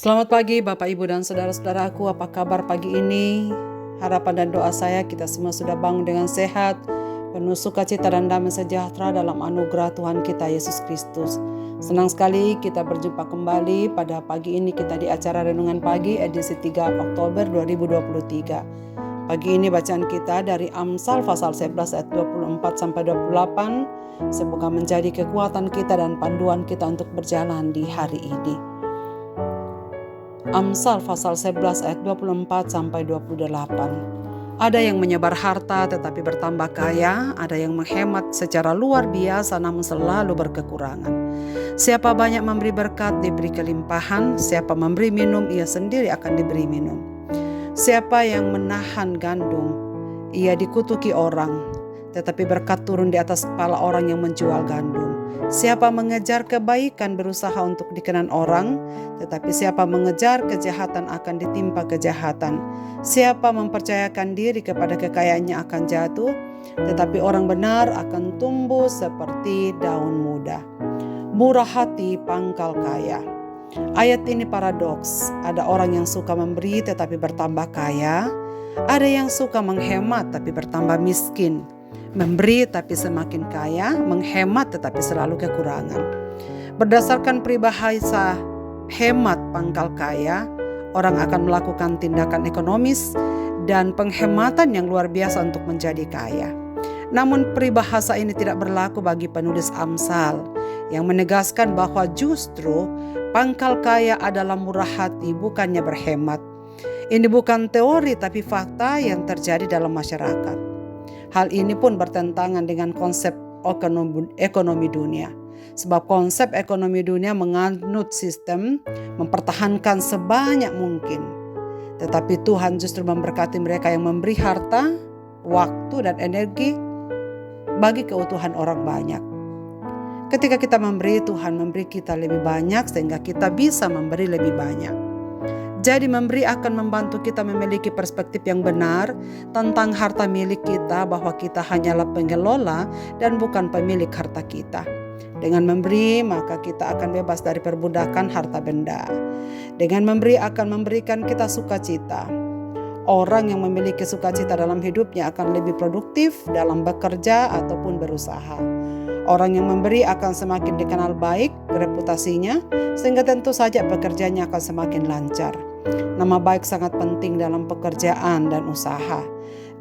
Selamat pagi Bapak Ibu dan saudara-saudaraku, apa kabar pagi ini? Harapan dan doa saya kita semua sudah bangun dengan sehat, penuh sukacita dan damai sejahtera dalam anugerah Tuhan kita Yesus Kristus. Senang sekali kita berjumpa kembali pada pagi ini kita di acara Renungan Pagi edisi 3 Oktober 2023. Pagi ini bacaan kita dari Amsal pasal 11 ayat 24-28. Semoga menjadi kekuatan kita dan panduan kita untuk berjalan di hari ini. Amsal pasal 11 ayat 24-28. Ada yang menyebar harta tetapi bertambah kaya, ada yang menghemat secara luar biasa namun selalu berkekurangan. Siapa banyak memberi berkat diberi kelimpahan, siapa memberi minum ia sendiri akan diberi minum. Siapa yang menahan gandum, ia dikutuki orang, tetapi berkat turun di atas kepala orang yang menjual gandum. Siapa mengejar kebaikan berusaha untuk dikenan orang, tetapi siapa mengejar kejahatan akan ditimpa kejahatan. Siapa mempercayakan diri kepada kekayaannya akan jatuh, tetapi orang benar akan tumbuh seperti daun muda. Murah hati pangkal kaya. Ayat ini paradoks. Ada orang yang suka memberi tetapi bertambah kaya, ada yang suka menghemat tapi bertambah miskin. Memberi tapi semakin kaya, menghemat tetapi selalu kekurangan. Berdasarkan peribahasa hemat pangkal kaya, orang akan melakukan tindakan ekonomis dan penghematan yang luar biasa untuk menjadi kaya. Namun peribahasa ini tidak berlaku bagi penulis Amsal yang menegaskan bahwa justru pangkal kaya adalah murah hati, bukannya berhemat. Ini bukan teori tapi fakta yang terjadi dalam masyarakat. Hal ini pun bertentangan dengan konsep ekonomi dunia. Sebab konsep ekonomi dunia menganut sistem mempertahankan sebanyak mungkin. Tetapi Tuhan justru memberkati mereka yang memberi harta, waktu dan energi bagi keutuhan orang banyak. Ketika kita memberi, Tuhan memberi kita lebih banyak sehingga kita bisa memberi lebih banyak. Jadi memberi akan membantu kita memiliki perspektif yang benar tentang harta milik kita, bahwa kita hanyalah pengelola dan bukan pemilik harta kita. Dengan memberi maka kita akan bebas dari perbudakan harta benda. Dengan memberi akan memberikan kita sukacita. Orang yang memiliki sukacita dalam hidupnya akan lebih produktif dalam bekerja ataupun berusaha. Orang yang memberi akan semakin dikenal baik reputasinya, sehingga tentu saja pekerjaannya akan semakin lancar. Nama baik sangat penting dalam pekerjaan dan usaha.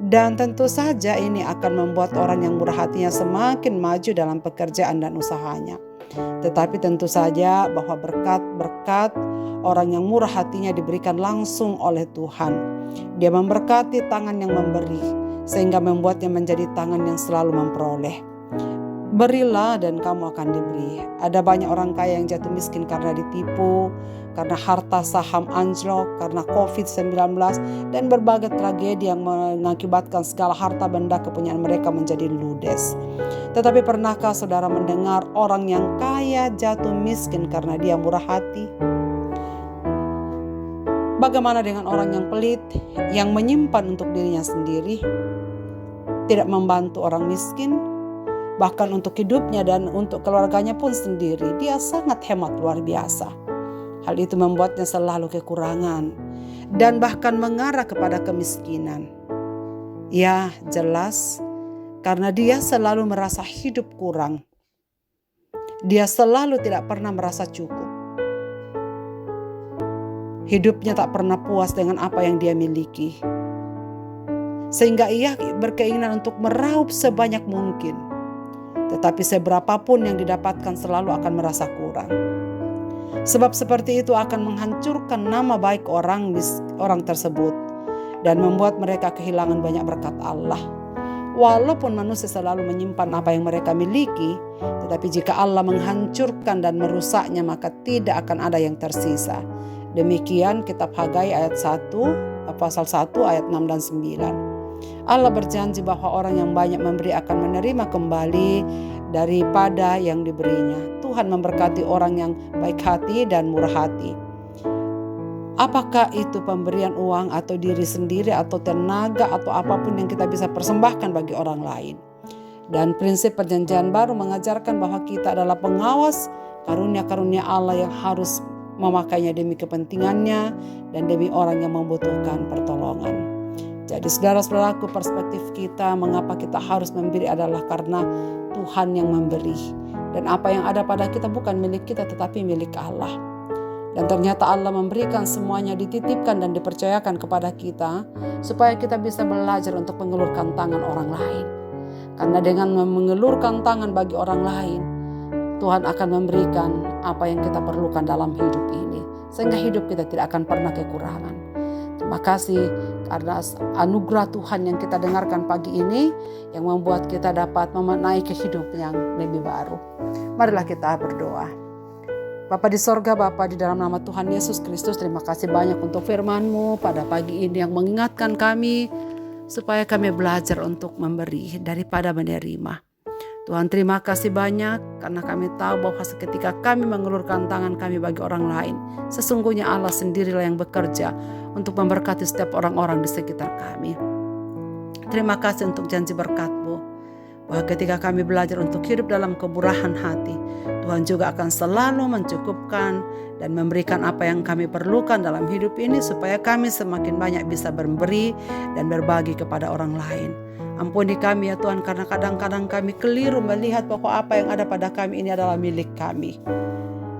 Dan tentu saja ini akan membuat orang yang murah hatinya semakin maju dalam pekerjaan dan usahanya. Tetapi tentu saja bahwa berkat-berkat orang yang murah hatinya diberikan langsung oleh Tuhan. Dia memberkati tangan yang memberi, sehingga membuatnya menjadi tangan yang selalu memperoleh. Berilah dan kamu akan diberi. Ada banyak orang kaya yang jatuh miskin karena ditipu, karena harta saham anjlok, karena COVID-19 dan berbagai tragedi yang mengakibatkan segala harta benda kepunyaan mereka menjadi ludes. Tetapi pernahkah saudara mendengar orang yang kaya jatuh miskin karena dia murah hati? Bagaimana dengan orang yang pelit, yang menyimpan untuk dirinya sendiri, tidak membantu orang miskin, bahkan untuk hidupnya dan untuk keluarganya pun sendiri? Dia sangat hemat luar biasa. Hal itu membuatnya selalu kekurangan dan bahkan mengarah kepada kemiskinan. Ya, jelas karena dia selalu merasa hidup kurang. Dia selalu tidak pernah merasa cukup. Hidupnya tak pernah puas dengan apa yang dia miliki. Sehingga ia berkeinginan untuk meraup sebanyak mungkin. Tetapi seberapapun yang didapatkan selalu akan merasa kurang. Sebab seperti itu akan menghancurkan nama baik orang tersebut dan membuat mereka kehilangan banyak berkat Allah. Walaupun manusia selalu menyimpan apa yang mereka miliki, tetapi jika Allah menghancurkan dan merusaknya maka tidak akan ada yang tersisa. Demikian kitab Hagai pasal 1 ayat 6 dan 9. Allah berjanji bahwa orang yang banyak memberi akan menerima kembali daripada yang diberinya. Tuhan memberkati orang yang baik hati dan murah hati. Apakah itu pemberian uang atau diri sendiri atau tenaga atau apapun yang kita bisa persembahkan bagi orang lain. Dan prinsip perjanjian baru mengajarkan bahwa kita adalah pengawas karunia-karunia Allah yang harus memakainya demi kepentingannya dan demi orang yang membutuhkan pertolongan. Jadi saudara-saudaraku, perspektif kita mengapa kita harus memberi adalah karena Tuhan yang memberi. Dan apa yang ada pada kita bukan milik kita tetapi milik Allah. Dan ternyata Allah memberikan semuanya, dititipkan dan dipercayakan kepada kita supaya kita bisa belajar untuk mengulurkan tangan orang lain. Karena dengan mengulurkan tangan bagi orang lain, Tuhan akan memberikan apa yang kita perlukan dalam hidup ini. Sehingga hidup kita tidak akan pernah kekurangan. Terima kasih karena anugerah Tuhan yang kita dengarkan pagi ini yang membuat kita dapat menaiki hidup yang lebih baru. Marilah kita berdoa. Bapa di sorga, Bapa di dalam nama Tuhan Yesus Kristus, terima kasih banyak untuk firman-Mu pada pagi ini yang mengingatkan kami supaya kami belajar untuk memberi daripada menerima. Tuhan, terima kasih banyak karena kami tahu bahwa ketika kami mengulurkan tangan kami bagi orang lain, sesungguhnya Allah sendirilah yang bekerja untuk memberkati setiap orang-orang di sekitar kami. Terima kasih untuk janji berkat-Mu, bahwa ketika kami belajar untuk hidup dalam kemurahan hati, Tuhan juga akan selalu mencukupkan dan memberikan apa yang kami perlukan dalam hidup ini supaya kami semakin banyak bisa memberi dan berbagi kepada orang lain. Ampuni kami ya Tuhan, karena kadang-kadang kami keliru melihat bahwa apa yang ada pada kami ini adalah milik kami.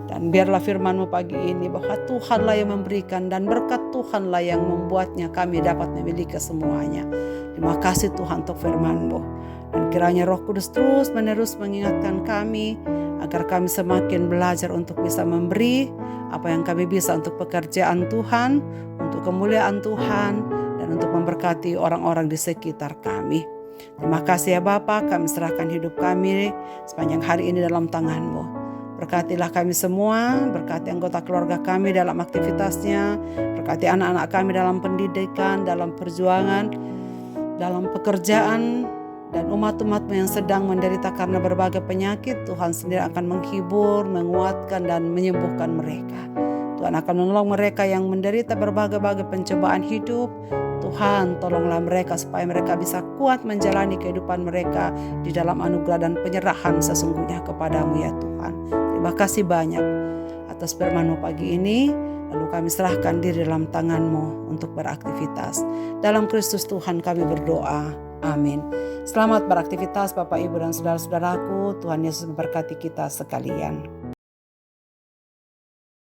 Dan biarlah firman-Mu pagi ini bahwa Tuhanlah yang memberikan dan berkat Tuhanlah yang membuatnya kami dapat memiliki semuanya. Terima kasih Tuhan untuk firman-Mu. Dan kiranya Roh Kudus terus menerus mengingatkan kami agar kami semakin belajar untuk bisa memberi apa yang kami bisa untuk pekerjaan Tuhan, untuk kemuliaan Tuhan, dan untuk memberkati orang-orang di sekitar kami. Terima kasih ya Bapa, kami serahkan hidup kami sepanjang hari ini dalam tangan-Mu. Berkatilah kami semua, berkati anggota keluarga kami dalam aktivitasnya, berkati anak-anak kami dalam pendidikan, dalam perjuangan, dalam pekerjaan, dan umat-umat-Mu yang sedang menderita karena berbagai penyakit. Tuhan sendiri akan menghibur, menguatkan, dan menyembuhkan mereka. Tuhan akan menolong mereka yang menderita berbagai-bagai pencobaan hidup. Tuhan, tolonglah mereka supaya mereka bisa kuat menjalani kehidupan mereka di dalam anugerah dan penyerahan sesungguhnya kepada-Mu ya Tuhan. Terima kasih banyak atas firman-Mu pagi ini. Lalu kami serahkan diri dalam tangan-Mu untuk beraktivitas. Dalam Kristus Tuhan kami berdoa. Amin. Selamat beraktivitas Bapak, Ibu, dan saudara-saudaraku. Tuhan Yesus memberkati kita sekalian.